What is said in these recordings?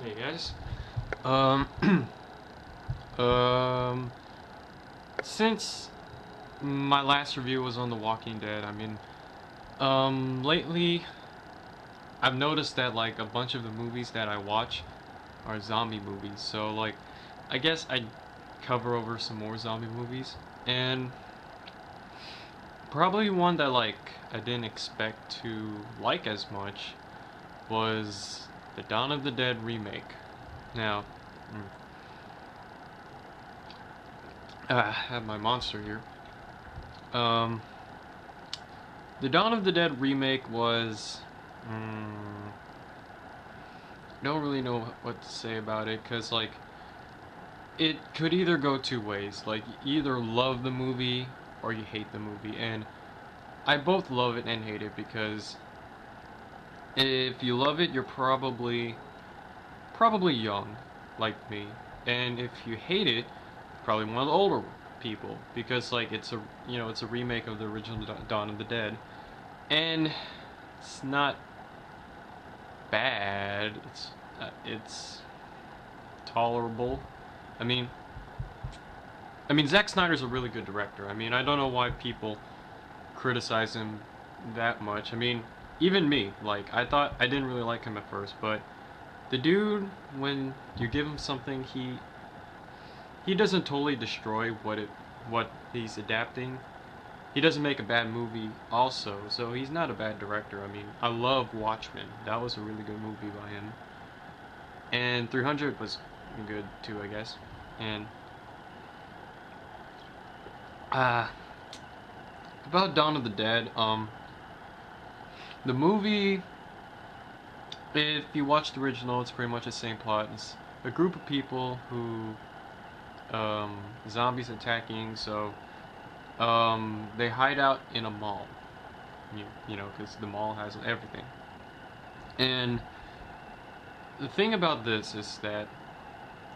Hey guys. Um, um, since my last review was on The Walking Dead, lately I've noticed that like a bunch of the movies that I watch are zombie movies. So like, I guess I'd cover over some more zombie movies, and probably one that like I didn't expect to like as much was the Dawn of the Dead remake. Now, I have my monster here. Um, the Dawn of the Dead remake was. Don't really know what to say about it, because, like, it could either go two ways. Like, you either love the movie or you hate the movie. And I both love it and hate it, because if you love it, you're probably young, like me. And if you hate it, probably one of the older people, because like it's a remake of the original Dawn of the Dead, and it's not bad. It's tolerable. I mean, Zack Snyder's a really good director. I don't know why people criticize him that much. Even me, like I didn't really like him at first, but the dude, when you give him something, he doesn't totally destroy what he's adapting. He doesn't make a bad movie also, so he's not a bad director. I love Watchmen. That was a really good movie by him. And 300 was good too, I guess. And uh about Dawn of the Dead, the movie, if you watch the original, it's pretty much the same plot. It's a group of people who zombies attacking, so they hide out in a mall. Because the mall has everything. And the thing about this is that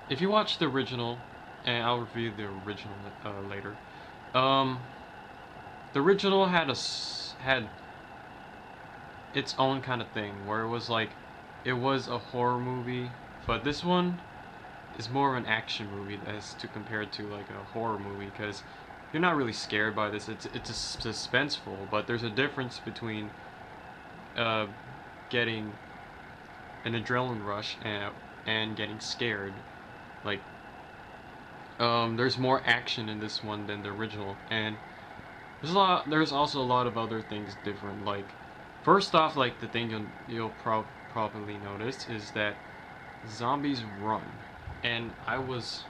if you watch the original, and I'll review the original later, um, the original had its own kind of thing where it was a horror movie, but this one is more of an action movie as to compared to like a horror movie, because you're not really scared by this. It's suspenseful, but there's a difference between uh, getting an adrenaline rush and getting scared. Like, there's more action in this one than the original, and There's also a lot of other things different. Like, first off, like the thing you'll probably notice is that zombies run, and I was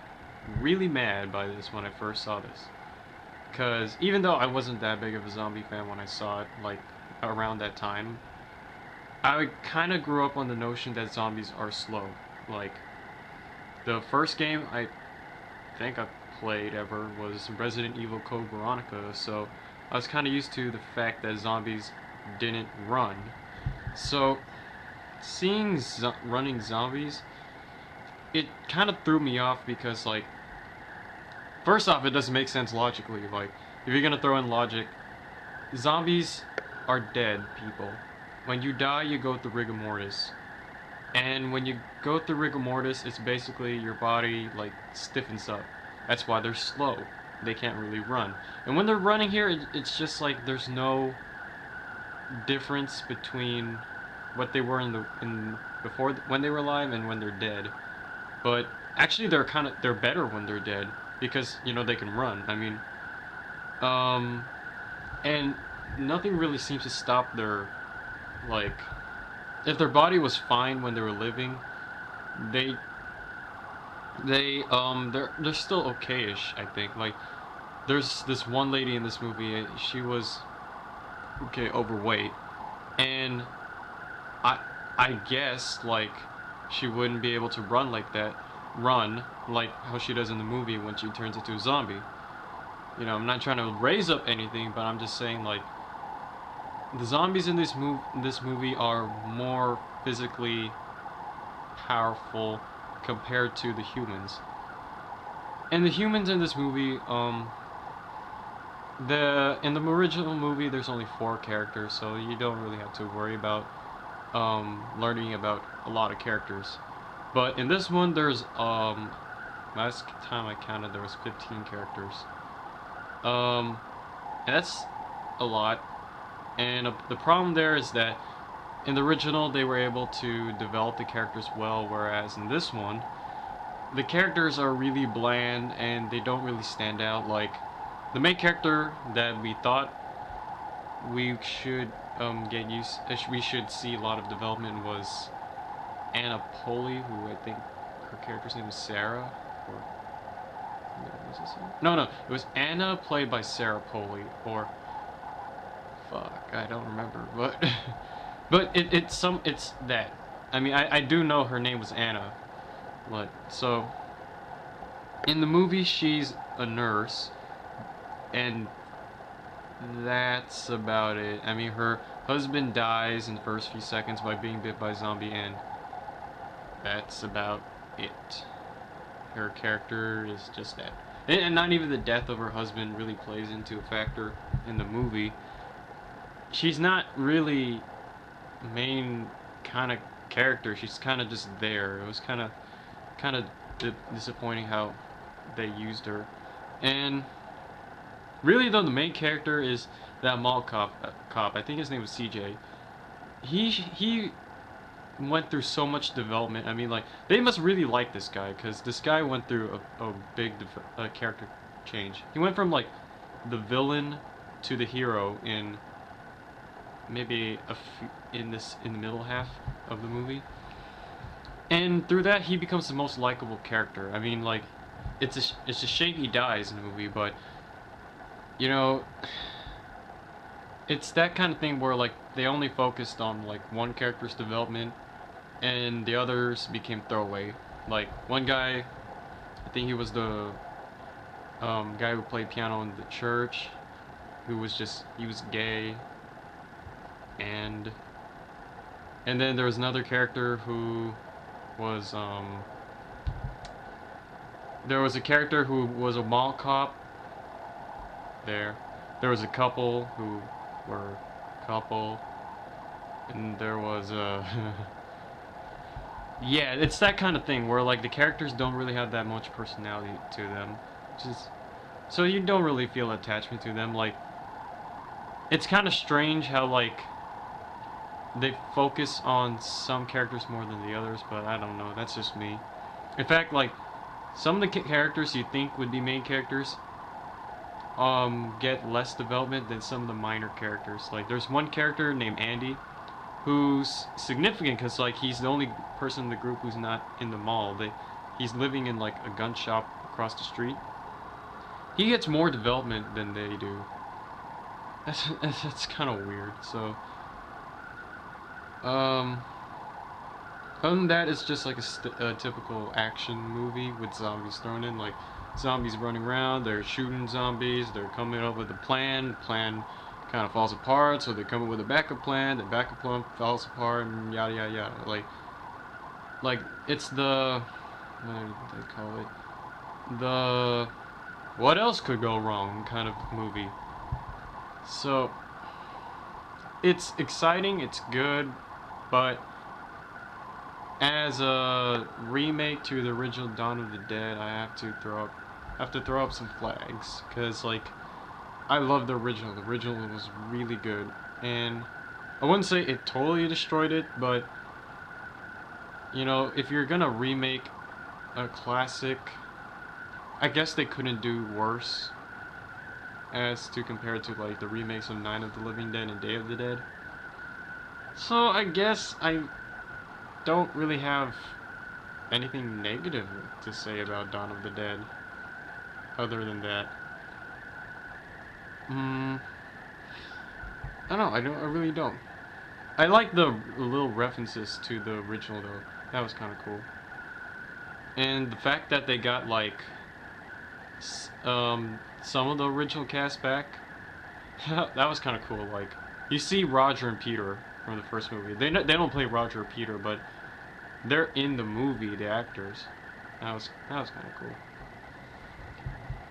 really mad by this when I first saw this. Because even though I wasn't that big of a zombie fan when I saw it, like around that time, I kind of grew up on the notion that zombies are slow. Like, the first game I think I played ever was Resident Evil Code Veronica, so I was kind of used to the fact that zombies didn't run. So, seeing running zombies, it kind of threw me off because, like, first off, it doesn't make sense logically. Like, if you're gonna throw in logic, zombies are dead people. When you die, you go through rigor mortis. And when you go through rigor mortis, it's basically your body, like, stiffens up. That's why they're slow. They can't really run. And when they're running here, it's just like there's no difference between what they were in before when they were alive and when they're dead. But actually, they're better when they're dead because they can run. And nothing really seems to stop their, like, if their body was fine when they were living, they they're still okayish, I think. Like, there's this one lady in this movie, she was okay overweight, and I I guess like she wouldn't be able to run like how she does in the movie when she turns into a zombie. I'm not trying to raise up anything, but I'm just saying, like, the zombies in this movie are more physically powerful compared to the humans. And the humans in this movie, in the original movie, there's only 4 characters, so you don't really have to worry about learning about a lot of characters. But in this one, there's last time I counted, there was 15 characters. Um, and that's a lot. And the problem there is that in the original, they were able to develop the characters well, whereas in this one, the characters are really bland and they don't really stand out. Like, the main character that we thought we should we should see a lot of development was Anna Polley, who I think her character's name is Sarah. Or was it Sarah? No, it was Anna, played by Sarah Polley, or fuck, I don't remember, but but it's that. I mean, I do know her name was Anna, but so in the movie she's a nurse, and that's about it. I mean, her husband dies in the first few seconds by being bit by a zombie, and that's about it. Her character is just that. And not even the death of her husband really plays into a factor in the movie. She's not really main kind of character. She's kind of just there. It was kind of disappointing how they used her. And really though, the main character is that mall cop. I think his name was CJ. He went through so much development. I mean, like, they must really like this guy, because this guy went through a big character change. He went from like the villain to the hero in maybe in the middle half of the movie, and through that he becomes the most likable character. I mean, like, it's a shame he dies in the movie, but you know, it's that kind of thing where like they only focused on like one character's development and the others became throwaway. Like, one guy, I think he was the guy who played piano in the church, who was he was gay, and then there was another character who was there was a character who was a mall cop. There was a couple who were a couple, and there was a yeah, it's that kind of thing where like the characters don't really have that much personality to them, just so you don't really feel attachment to them. Like, it's kind of strange how like they focus on some characters more than the others, but I don't know, that's just me. In fact, like, some of the characters you think would be main characters get less development than some of the minor characters. Like, there's one character named Andy who's significant because like he's the only person in the group who's not in the mall. He's living in like a gun shop across the street. He gets more development than they do. That's kind of weird. So other than that, it's just like a typical action movie with zombies thrown in. Like, zombies running around, they're shooting zombies, they're coming up with a plan. The plan kind of falls apart, so they come up with a backup plan. The backup plan falls apart, and yada yada yada. Like it's the, what do they call it? The what else could go wrong kind of movie. So it's exciting, it's good, but as a remake to the original Dawn of the Dead, I have to throw up some flags, because like, I love the original. The original was really good, and I wouldn't say it totally destroyed it, but you know, if you're gonna remake a classic, I guess they couldn't do worse as to compare to like the remakes of Night of the Living Dead and Day of the Dead. So I guess I don't really have anything negative to say about Dawn of the Dead other than that. I don't know, I really don't. I like the little references to the original though. That was kind of cool. And the fact that they got like some of the original cast back, that was kind of cool. Like, you see Roger and Peter from the first movie. They don't play Roger or Peter, but they're in the movie, the actors. That was kind of cool.